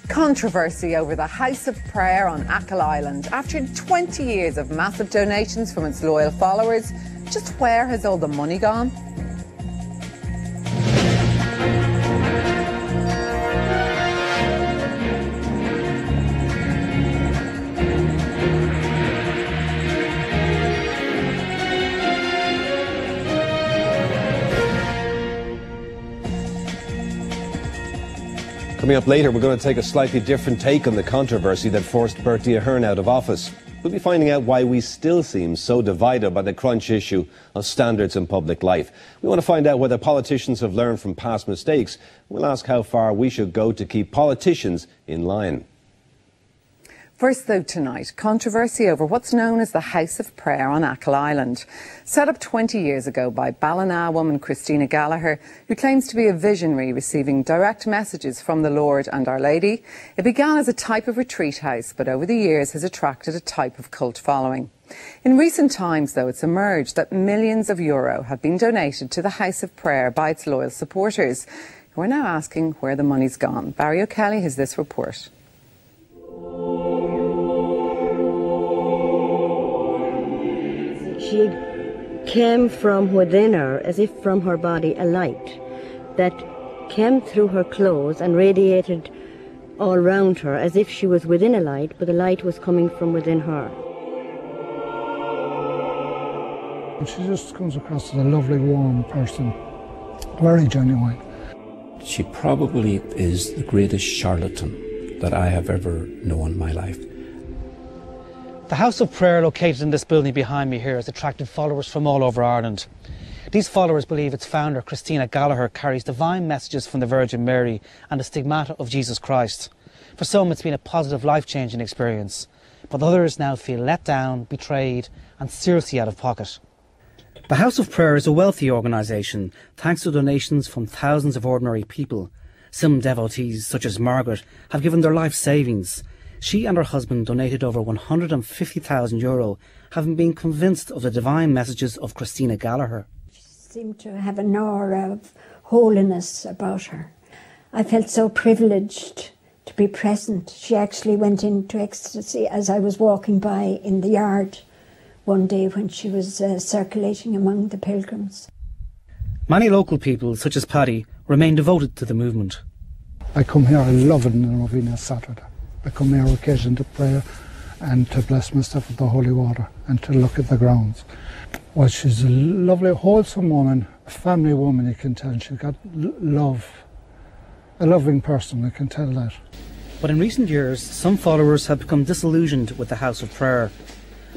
Controversy over the House of Prayer on Achill Island. After 20 years of massive donations from its loyal followers, just where has all the money gone? Coming up later, we're going to take a slightly different take on the controversy that forced Bertie Ahern out of office. We'll be finding out why we still seem so divided by the crunch issue of standards in public life. We want to find out whether politicians have learned from past mistakes. We'll ask how far we should go to keep politicians in line. First, though, tonight, controversy over what's known as the House of Prayer on Achill Island. Set up 20 years ago by Ballina woman Christina Gallagher, who claims to be a visionary receiving direct messages from the Lord and Our Lady. It began as a type of retreat house, but over the years has attracted a type of cult following. In recent times, though, it's emerged that millions of euro have been donated to the House of Prayer by its loyal supporters, who are now asking where the money's gone. Barry O'Kelly has this report. She came from within her, as if from her body, a light that came through her clothes and radiated all round her, as if she was within a light, but the light was coming from within her. She just comes across as a lovely, warm person, very genuine. She probably is the greatest charlatan that I have ever known in my life. The House of Prayer located in this building behind me here has attracted followers from all over Ireland. These followers believe its founder, Christina Gallagher, carries divine messages from the Virgin Mary and the stigmata of Jesus Christ. For some, it's been a positive, life-changing experience, but others now feel let down, betrayed and seriously out of pocket. The House of Prayer is a wealthy organisation, thanks to donations from thousands of ordinary people. Some devotees, such as Margaret, have given their life savings. She and her husband donated over €150,000, having been convinced of the divine messages of Christina Gallagher. She seemed to have an aura of holiness about her. I felt so privileged to be present. She actually went into ecstasy as I was walking by in the yard one day when she was circulating among the pilgrims. Many local people, such as Paddy, remain devoted to the movement. I come here, I love it in the Novena Saturday. I come here occasionally to pray and to bless myself with the holy water and to look at the grounds. Well, she's a lovely, wholesome woman, a family woman, you can tell. She's got love, a loving person, I can tell that. But in recent years, some followers have become disillusioned with the House of Prayer.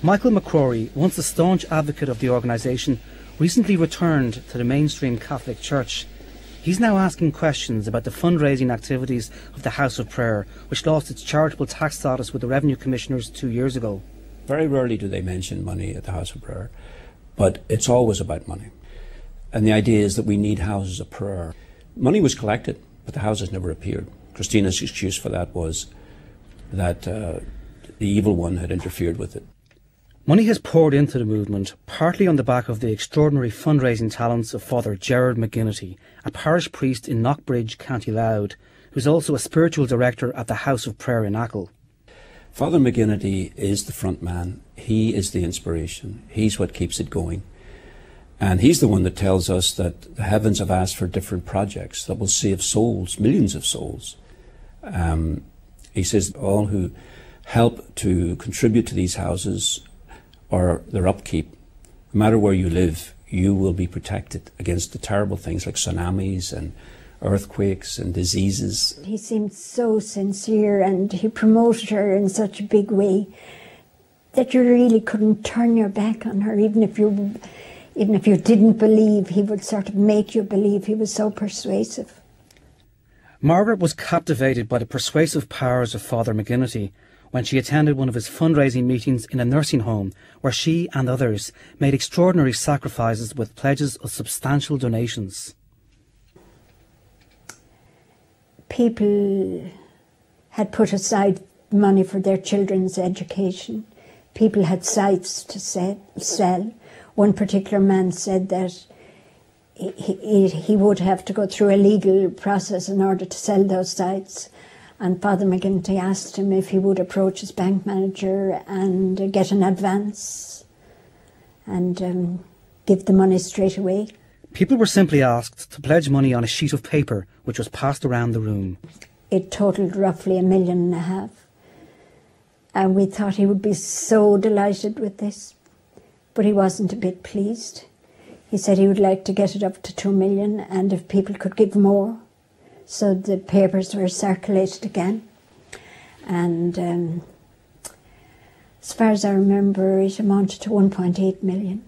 Michael McCrory, once a staunch advocate of the organisation, recently returned to the mainstream Catholic Church. He's now asking questions about the fundraising activities of the House of Prayer, which lost its charitable tax status with the Revenue Commissioners 2 years ago. Very rarely do they mention money at the House of Prayer, but it's always about money. And the idea is that we need houses of prayer. Money was collected, but the houses never appeared. Christina's excuse for that was that the evil one had interfered with it. Money has poured into the movement, partly on the back of the extraordinary fundraising talents of Father Gerard McGinnity, a parish priest in Knockbridge, County Louth, who's also a spiritual director at the House of Prayer in Achill. Father McGinnity is the front man. He is the inspiration. He's what keeps it going. And he's the one that tells us that the heavens have asked for different projects that will save souls, millions of souls. He says all who help to contribute to these houses or their upkeep, no matter where you live, you will be protected against the terrible things like tsunamis and earthquakes and diseases. He seemed so sincere and he promoted her in such a big way that you really couldn't turn your back on her. Even if you didn't believe, he would sort of make you believe. He was so persuasive. Margaret was captivated by the persuasive powers of Father McGinnity when she attended one of his fundraising meetings in a nursing home where she and others made extraordinary sacrifices with pledges of substantial donations. People had put aside money for their children's education. People had sites to sell. One particular man said that he would have to go through a legal process in order to sell those sites. And Father McGinty asked him if he would approach his bank manager and get an advance and give the money straight away. People were simply asked to pledge money on a sheet of paper, which was passed around the room. It totalled roughly $1.5 million. And we thought he would be so delighted with this, but he wasn't a bit pleased. He said he would like to get it up to 2 million, and if people could give more. So the papers were circulated again. And as far as I remember, it amounted to 1.8 million.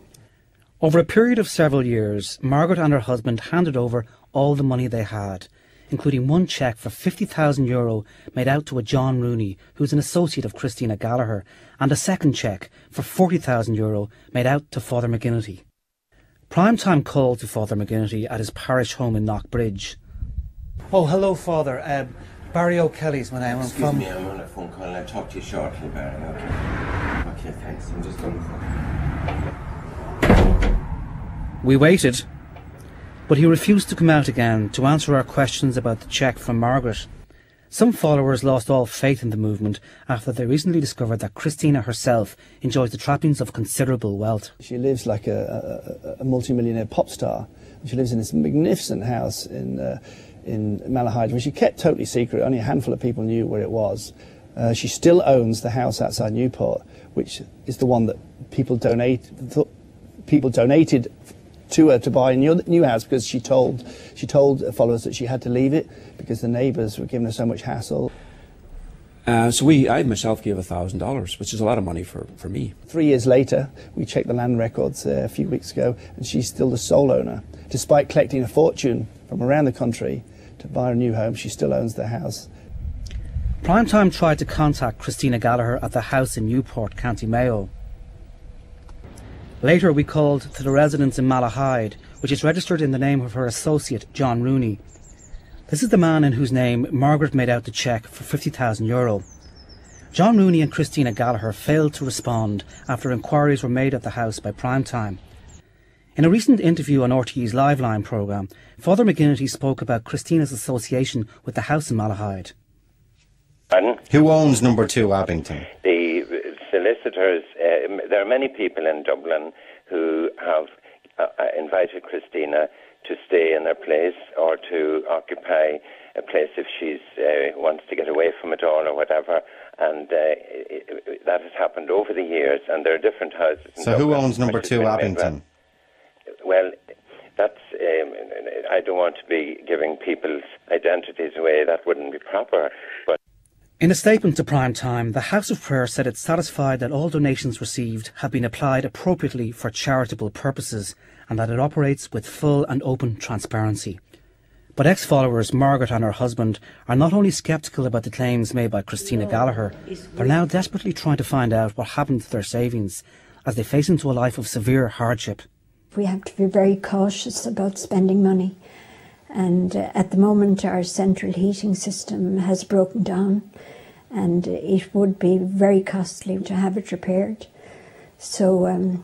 Over a period of several years, Margaret and her husband handed over all the money they had, including one cheque for €50,000 made out to a John Rooney, who's an associate of Christina Gallagher, and a second cheque for €40,000 made out to Father McGinnity. Primetime called to Father McGinnity at his parish home in Knockbridge. Oh, hello, Father. Barry O'Kelly's my name. Excuse me, I'm on a phone call. I'll talk to you shortly, Barry. Okay, thanks. I'm just on the phone. We waited, but he refused to come out again to answer our questions about the cheque from Margaret. Some followers lost all faith in the movement after they recently discovered that Christina herself enjoys the trappings of considerable wealth. She lives like a multi-millionaire pop star. She lives in this magnificent house in Malahide, which she kept totally secret. Only a handful of people knew where it was. She still owns the house outside Newport, which is the one that people donated to her to buy a new house, because she told followers that she had to leave it because the neighbours were giving her so much hassle. So I myself gave $1,000, which is a lot of money for me. 3 years later, we checked the land records a few weeks ago, and she's still the sole owner. Despite collecting a fortune from around the country to buy a new home, she still owns the house. Primetime tried to contact Christina Gallagher at the house in Newport, County Mayo. Later we called to the residence in Malahide, which is registered in the name of her associate, John Rooney. This is the man in whose name Margaret made out the cheque for €50,000. John Rooney and Christina Gallagher failed to respond after inquiries were made at the house by Primetime. In a recent interview on RTE's Liveline programme, Father McGinnity spoke about Christina's association with the house in Malahide. Pardon? Who owns number 2 Abington? The solicitors, there are many people in Dublin who have invited Christina to stay in their place or to occupy a place if she wants to get away from it all or whatever, and that has happened over the years, and there are different houses in So Dublin, who owns number 2 Abington? Well, that's I don't want to be giving people's identities away. That wouldn't be proper. But in a statement to Primetime, the House of Prayer said it's satisfied that all donations received have been applied appropriately for charitable purposes and that it operates with full and open transparency. But ex-followers Margaret and her husband are not only sceptical about the claims made by Christina Gallagher, they're now desperately trying to find out what happened to their savings as they face into a life of severe hardship. We have to be very cautious about spending money, and at the moment our central heating system has broken down and it would be very costly to have it repaired. So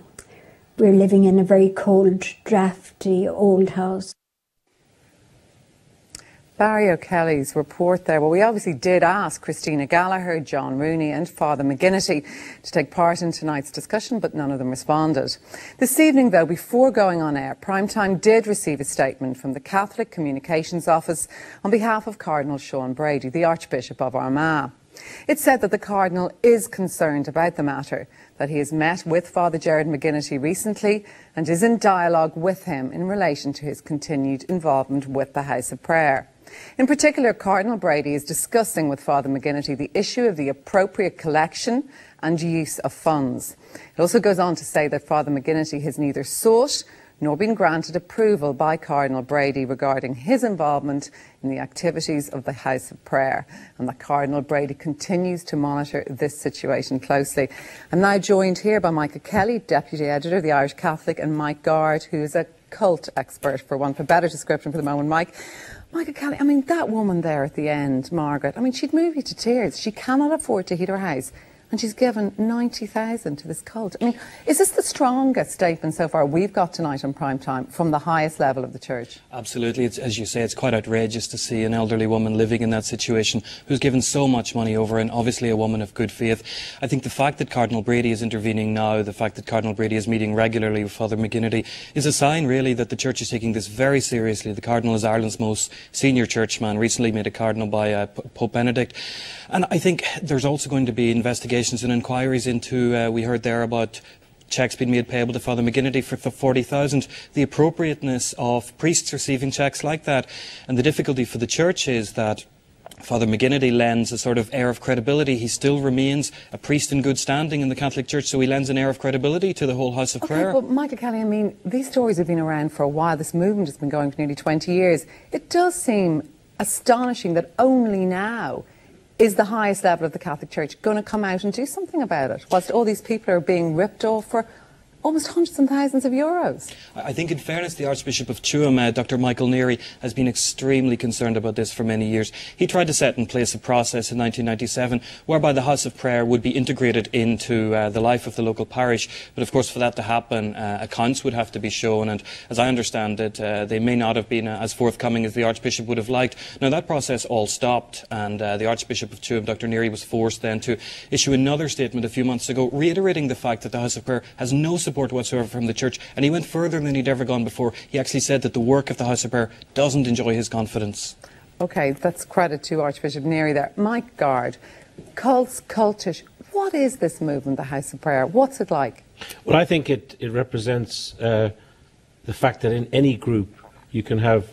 we're living in a very cold, drafty old house. Barry O'Kelly's report there. Well, we obviously did ask Christina Gallagher, John Rooney and Father McGinnity to take part in tonight's discussion, but none of them responded. This evening, though, before going on air, Primetime did receive a statement from the Catholic Communications Office on behalf of Cardinal Sean Brady, the Archbishop of Armagh. It said that the Cardinal is concerned about the matter, that he has met with Father Gerard McGinnity recently and is in dialogue with him in relation to his continued involvement with the House of Prayer. In particular, Cardinal Brady is discussing with Father McGinnity the issue of the appropriate collection and use of funds. It also goes on to say that Father McGinnity has neither sought nor been granted approval by Cardinal Brady regarding his involvement in the activities of the House of Prayer, and that Cardinal Brady continues to monitor this situation closely. I'm now joined here by Micah Kelly, Deputy Editor of the Irish Catholic, and Mike Gard, who is a cult expert, for want of a better description for the moment. Micah Kelly, I mean, that woman there at the end, Margaret, I mean, she'd move you to tears. She cannot afford to heat her house, and she's given 90,000 to this cult. I mean, is this the strongest statement so far we've got tonight on Prime Time from the highest level of the church? Absolutely. It's, as you say, it's quite outrageous to see an elderly woman living in that situation who's given so much money over, and obviously a woman of good faith. I think the fact that Cardinal Brady is intervening now, the fact that Cardinal Brady is meeting regularly with Father McGinnity, is a sign really that the church is taking this very seriously. The Cardinal is Ireland's most senior churchman, recently made a cardinal by Pope Benedict. And I think there's also going to be investigations and inquiries into, we heard there about cheques being made payable to Father McGinnity for 40,000, the appropriateness of priests receiving cheques like that. And the difficulty for the church is that Father McGinnity lends a sort of air of credibility. He still remains a priest in good standing in the Catholic Church, so he lends an air of credibility to the whole House of Prayer. But Michael Kelly, I mean, these stories have been around for a while. This movement has been going for nearly 20 years. It does seem astonishing that only now is the highest level of the Catholic Church going to come out and do something about it, whilst all these people are being ripped off for almost hundreds and thousands of euros. I think, in fairness, the Archbishop of Tuam, Dr. Michael Neary, has been extremely concerned about this for many years. He tried to set in place a process in 1997 whereby the House of Prayer would be integrated into the life of the local parish. But of course, for that to happen, accounts would have to be shown, and as I understand it, they may not have been as forthcoming as the Archbishop would have liked. Now, that process all stopped, and the Archbishop of Tuam, Dr. Neary, was forced then to issue another statement a few months ago, reiterating the fact that the House of Prayer has no support whatsoever from the church, and he went further than he'd ever gone before. He actually said that the work of the House of Prayer doesn't enjoy his confidence. OK, that's credit to Archbishop Neary there. Mike Gard, cults, cultish, what is this movement, the House of Prayer? What's it like? Well, I think it represents the fact that in any group you can have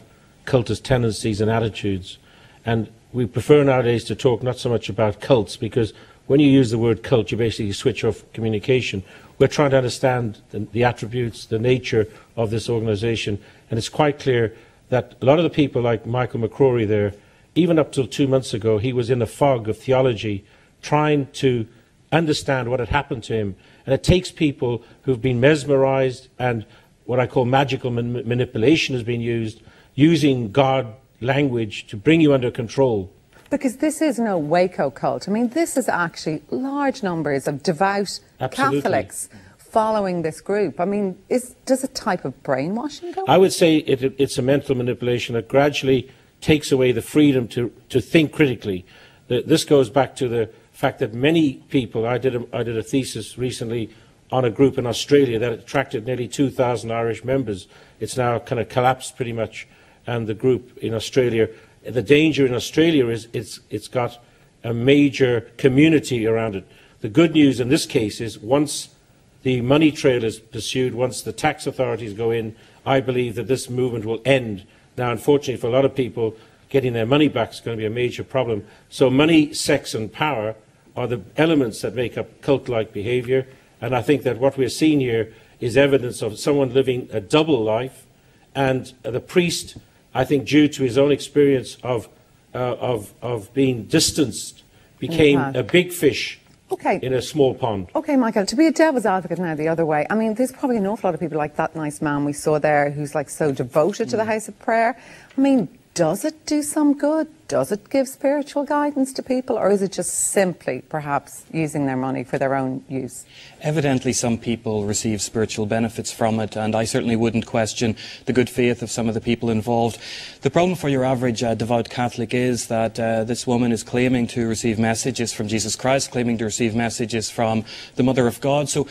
cultist tendencies and attitudes, and we prefer nowadays to talk not so much about cults, because when you use the word cult, you basically switch off communication. We're trying to understand the attributes, the nature of this organisation, and it's quite clear that a lot of the people like Michael McCrory there, even up till 2 months ago, he was in a fog of theology, trying to understand what had happened to him. And it takes people who've been mesmerised, and what I call magical manipulation has been used, using God language to bring you under control. Because this is no Waco cult. I mean, this is actually large numbers of devout Catholics following this group. I mean, does a type of brainwashing go on? I would say it's a mental manipulation that gradually takes away the freedom to think critically. This goes back to the fact that many people, I did a thesis recently on a group in Australia that attracted nearly 2,000 Irish members. It's now kind of collapsed pretty much, and the group in Australia, the danger in Australia is it's got a major community around it. The good news in this case is once the money trail is pursued, once the tax authorities go in, I believe that this movement will end. Now, unfortunately, for a lot of people, getting their money back is going to be a major problem. So money, sex and power are the elements that make up cult-like behaviour. And I think that what we're seeing here is evidence of someone living a double life. And the priest, I think, due to his own experience of being distanced, became a big fish in a small pond. OK, Michael, to be a devil's advocate now the other way, I mean, there's probably an awful lot of people like that nice man we saw there who's like so devoted to the House of Prayer. I mean, does it do some good? Does it give spiritual guidance to people? Or is it just simply, perhaps, using their money for their own use? Evidently, some people receive spiritual benefits from it, and I certainly wouldn't question the good faith of some of the people involved. The problem for your average devout Catholic is that this woman is claiming to receive messages from Jesus Christ, claiming to receive messages from the Mother of God. So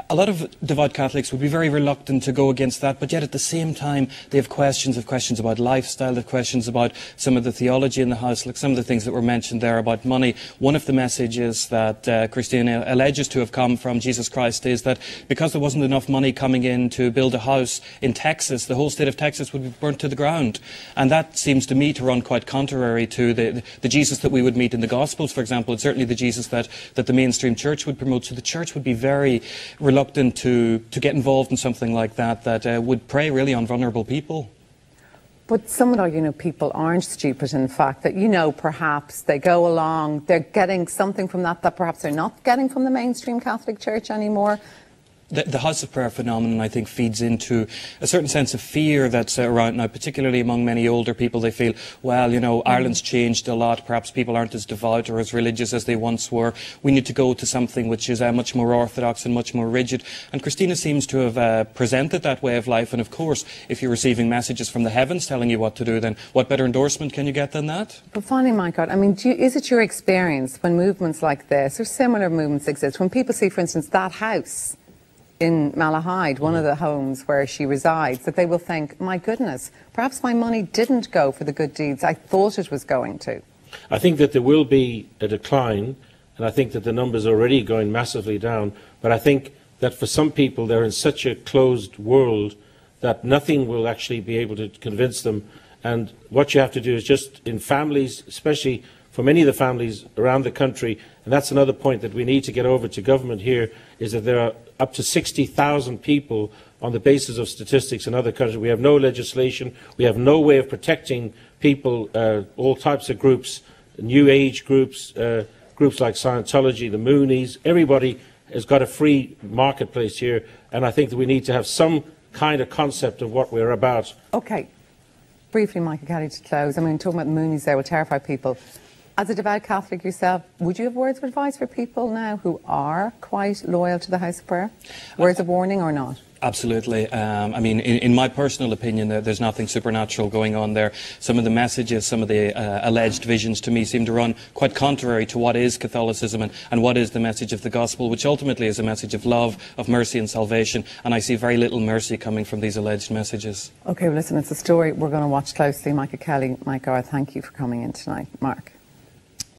a lot of devout Catholics would be very reluctant to go against that, but yet at the same time they have questions about lifestyle, they have questions about some of the theology in the house, like some of the things that were mentioned there about money. One of the messages that Christina alleges to have come from Jesus Christ is that because there wasn't enough money coming in to build a house in Texas, the whole state of Texas would be burnt to the ground. And that seems to me to run quite contrary to the Jesus that we would meet in the Gospels, for example, and certainly the Jesus that the mainstream church would promote. So the church would be very reluctant to get involved in something like that would prey really on vulnerable people. But some would argue, people aren't stupid in fact, that, perhaps they go along, they're getting something from that perhaps they're not getting from the mainstream Catholic Church anymore. The House of Prayer phenomenon, I think, feeds into a certain sense of fear that's around now, particularly among many older people. They feel, well, you know, Ireland's changed a lot. Perhaps people aren't as devout or as religious as they once were. We need to go to something which is much more orthodox and much more rigid. And Christina seems to have presented that way of life. And, of course, if you're receiving messages from the heavens telling you what to do, then what better endorsement can you get than that? But finally, my God, I mean, is it your experience when movements like this or similar movements exist, when people see, for instance, that house in Malahide, one of the homes where she resides, that they will think, my goodness, perhaps my money didn't go for the good deeds I thought it was going to? I think that there will be a decline, and I think that the numbers are already going massively down, but I think that for some people they're in such a closed world that nothing will actually be able to convince them. And what you have to do is just in families, especially for many of the families around the country, and that's another point that we need to get over to government here, is that there are up to 60,000 people on the basis of statistics in other countries. We have no legislation, we have no way of protecting people, all types of groups, new age groups, groups like Scientology, the Moonies. Everybody has got a free marketplace here, and I think that we need to have some kind of concept of what we're about. Okay. Briefly, Michael Kelly, to close. I mean, talking about the Moonies there will terrify people. As a devout Catholic yourself, would you have words of advice for people now who are quite loyal to the House of Prayer? Words of warning or not? Absolutely. I mean, in my personal opinion, there's nothing supernatural going on there. Some of the messages, some of the alleged visions to me seem to run quite contrary to what is Catholicism and what is the message of the Gospel, which ultimately is a message of love, of mercy and salvation. And I see very little mercy coming from these alleged messages. OK, well, listen, it's a story we're going to watch closely. Michael Kelly, Mike Garth, thank you for coming in tonight. Mark.